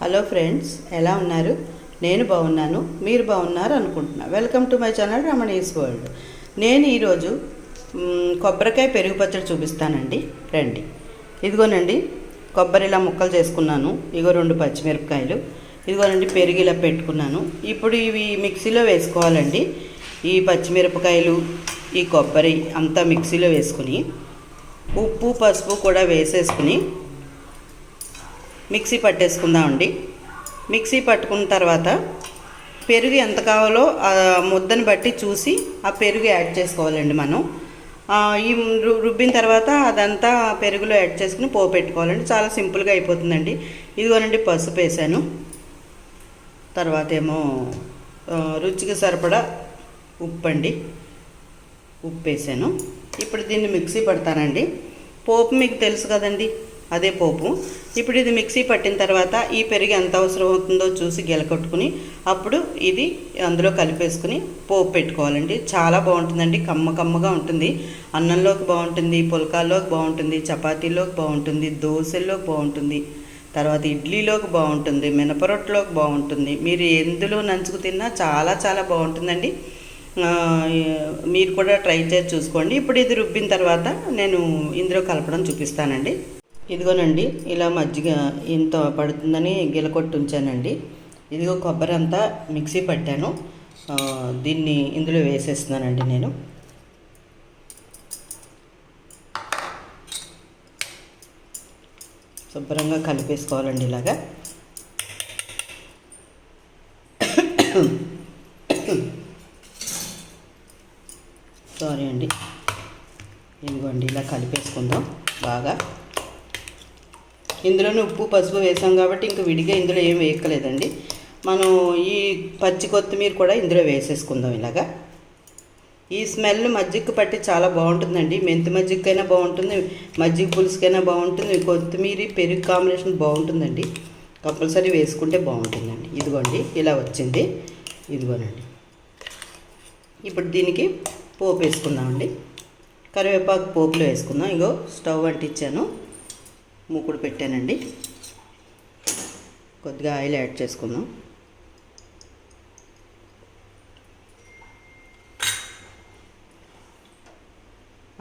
Hello friends, ఎలా ఉన్నారు? నేను బాగున్నాను, మీరు బాగున్నారు అనుకుంటున్నా. Welcome to my channel Ramani's world. నేను ఈరోజు కొబ్బరికాయ పెరుగు పచ్చడి చూపిస్తానండి. రండి. ఇదిగోనండి, కొబ్బరి ఇలా ముక్కలు చేసుకున్నాను. ఇగో 2 పచ్చిమిరపకాయలు. ఇదిగోనండి, పెరుగు ఇలా పెట్టుకున్నాను. ఇప్పుడు ఇవి మిక్సీలో వేసుకోవాలండి. ఈ పచ్చిమిరపకాయలు, ఈ కొబ్బరి అంతా మిక్సీలో వేసుకుని ఉప్పు పసుపు కూడా వేసేసుకుని మిక్సీ పట్టేసుకుందామండి. మిక్సీ పట్టుకున్న తర్వాత పెరుగు ఎంత కావాలో ఆ ముద్దను బట్టి చూసి ఆ పెరుగు యాడ్ చేసుకోవాలండి. మనం ఈ రుబ్బిన తర్వాత అదంతా పెరుగులో యాడ్ చేసుకుని పోపు పెట్టుకోవాలండి. చాలా సింపుల్గా అయిపోతుందండి. ఇదిగోనండి, పసుపు వేసాను. తర్వాత ఏమో రుచికి సరిపడా ఉప్పు అండి, ఉప్పు వేసాను. ఇప్పుడు దీన్ని మిక్సీ పడతానండి. పోపు మీకు తెలుసు కదండి, అదే పోపు. ఇప్పుడు ఇది మిక్సీ పట్టిన తర్వాత ఈ పెరుగు ఎంత అవసరం అవుతుందో చూసి గెలకొట్టుకుని అప్పుడు ఇది అందులో కలిపేసుకుని పోపు పెట్టుకోవాలండి. చాలా బాగుంటుందండి, కమ్మగా ఉంటుంది. అన్నంలోకి బాగుంటుంది, పుల్కాల్లోకి బాగుంటుంది, చపాతీలోకి బాగుంటుంది, దోశల్లోకి బాగుంటుంది, తర్వాత ఇడ్లీలోకి బాగుంటుంది, మినపరొట్టులోకి బాగుంటుంది. మీరు ఎందులో నంచుకు తిన్నా చాలా చాలా బాగుంటుందండి. మీరు కూడా ట్రై చేసి చూసుకోండి. ఇప్పుడు ఇది రుబ్బిన తర్వాత నేను ఇందులో కలపడం చూపిస్తానండి. ఇదిగోనండి, ఇలా మజ్జిగ ఇంత పడుతుందని గిలకొట్టి ఉంచానండి. ఇదిగో కొబ్బరి అంతా మిక్సీ పట్టాను. దీన్ని ఇందులో వేసేస్తున్నానండి. నేను శుభ్రంగా కలిపేసుకోవాలండి ఇలాగా. సారీ అండి. ఇదిగోండి, ఇలా కలిపేసుకుందాం బాగా. ఇందులోనే ఉప్పు పసుపు వేసాం కాబట్టి ఇంక విడిగా ఇందులో ఏం వేయక్కలేదండి. మనం ఈ పచ్చి కొత్తిమీర కూడా ఇందులో వేసేసుకుందాం ఇలాగా. ఈ స్మెల్ మజ్జిగకు పట్టి చాలా బాగుంటుందండి. మెంతి మజ్జిగకైనా బాగుంటుంది, మజ్జిగ పులుసుకైనా బాగుంటుంది, కొత్తిమీర పెరుగు కాంబినేషన్ బాగుంటుందండి. కంపల్సరీ వేసుకుంటే బాగుంటుందండి. ఇదిగోండి, ఇలా వచ్చింది. ఇదిగోనండి, ఇప్పుడు దీనికి పోపు వేసుకుందామండి. కరివేపాకు పోపులో వేసుకుందాం. ఇగో స్టవ్ అంటించాను, మూకుడు పెట్టానండి. కొద్దిగా ఆయిల్ యాడ్ చేసుకుందాం.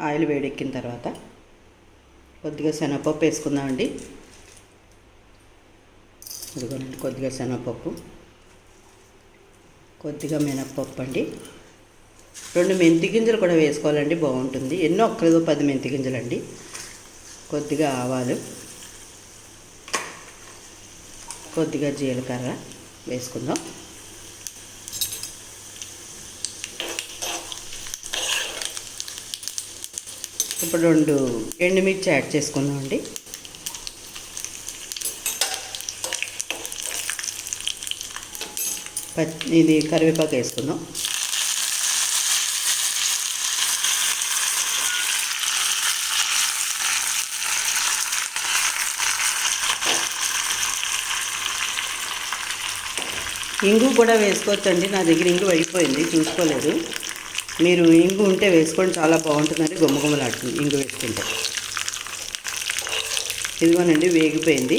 ఆయిల్ వేడెక్కిన తర్వాత కొద్దిగా శనగపప్పు వేసుకుందామండి. ఇదిగోనండి, కొద్దిగా శనగపప్పు, కొద్దిగా మినప్పప్పు అండి. 2 మెంతి గింజలు కూడా వేసుకోవాలండి, బాగుంటుంది. ఎన్నో ఒక్కరిదో 10 మెంతి గింజలండి. కొద్దిగా ఆవాలు, కొద్దిగా జీలకర్ర వేసుకుందాం. ఇప్పుడు 2 ఎండుమిర్చి యాడ్ చేసుకుందాం అండి. ఇది కరివేపాకు వేసుకుందాం. ఇంగు కూడా వేసుకోవచ్చండి. నా దగ్గర ఇంగు అయిపోయింది, చూసుకోలేదు. మీరు ఇంగు ఉంటే వేసుకోండి, చాలా బాగుంటుందండి, గుమ్మగుమ్మలాడుతుంది ఇంగు వేసుకుంటే. ఇదిగోనండి, వేగిపోయింది.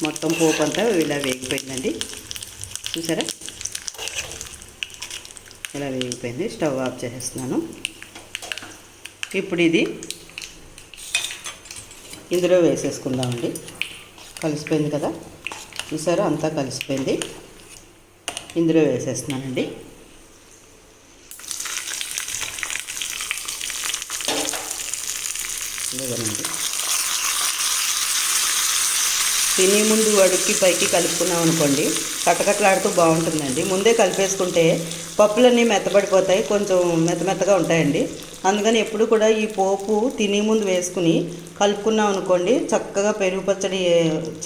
మొత్తం పోపు అంతా ఇలా వేగిపోయిందండి. చూసారా, ఇలా వేగిపోయింది. స్టవ్ ఆఫ్ చేసేస్తున్నాను. ఇప్పుడు ఇది ఇందులో వేసేసుకుందామండి. కలిసిపోయింది కదా, చూసారా, అంతా కలిసిపోయింది. ఇందులో వేసేస్తున్నానండి. ఇదిగోనండి, తిని ముందు అడుక్కి పైకి కలుపుకున్నాం అనుకోండి, కట్టకట్టలాడుతూ బాగుంటుందండి. ముందే కలిపేసుకుంటే పప్పులన్నీ మెత్తబడిపోతాయి, కొంచెం మెత్తగా ఉంటాయండి. అందుకని ఎప్పుడు కూడా ఈ పోపు తిని ముందు వేసుకుని కలుపుకున్నాం అనుకోండి, చక్కగా పెరుగు పచ్చడి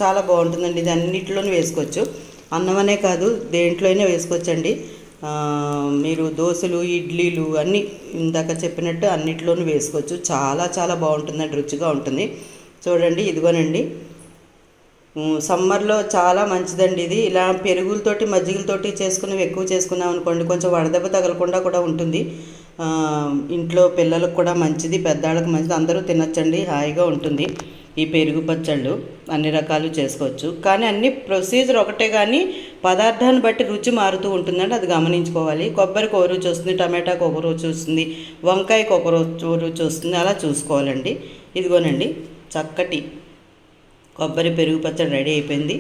చాలా బాగుంటుందండి. ఇది అన్నిటిలోనూ వేసుకోవచ్చు, అన్నమనే కాదు దేంట్లోనే వేసుకోవచ్చండి. మీరు దోశలు, ఇడ్లీలు అన్నీ ఇందాక చెప్పినట్టు అన్నిట్లోనూ వేసుకోవచ్చు. చాలా చాలా బాగుంటుందండి, రుచిగా ఉంటుంది. చూడండి, ఇదిగోనండి, సమ్మర్లో చాలా మంచిదండి ఇది. ఇలా పెరుగులతోటి మజ్జిగలతోటి చేసుకుని ఎక్కువ చేసుకున్నాం అనుకోండి, కొంచెం వడదెబ్బ తగలకుండా కూడా ఉంటుంది. ఇంట్లో పిల్లలకు కూడా మంచిది, పెద్దవాళ్ళకి మంచిది, అందరూ తినచ్చండి, హాయిగా ఉంటుంది. ఈ పెరుగు పచ్చళ్ళు అన్ని రకాలు చేసుకోవచ్చు. కానీ అన్ని ప్రొసీజర్ ఒకటే, కానీ పదార్థాన్ని బట్టి రుచి మారుతూ ఉంటుందండి, అది గమనించుకోవాలి. కొబ్బరికి ఒక రుచి వస్తుంది, టమాటాకి ఒక రుచి వస్తుంది, వంకాయకి ఒక రుచి వస్తుంది, అలా చూసుకోవాలండి. ఇదిగోనండి చక్కటి కొబ్బరి పెరుగు పచ్చడి రెడీ అయిపోయింది.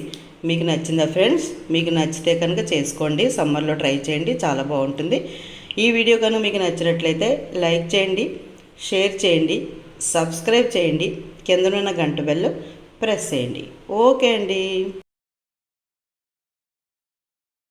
మీకు నచ్చిందా ఫ్రెండ్స్? మీకు నచ్చితే కనుక చేసుకోండి, సమ్మర్లో ట్రై చేయండి, చాలా బాగుంటుంది. ఈ వీడియో కనుక మీకు నచ్చినట్లయితే లైక్ చేయండి, షేర్ చేయండి, సబ్స్క్రైబ్ చేయండి, కిందనున్న గంట బెల్ ప్రెస్ చేయండి. ఓకే అండి.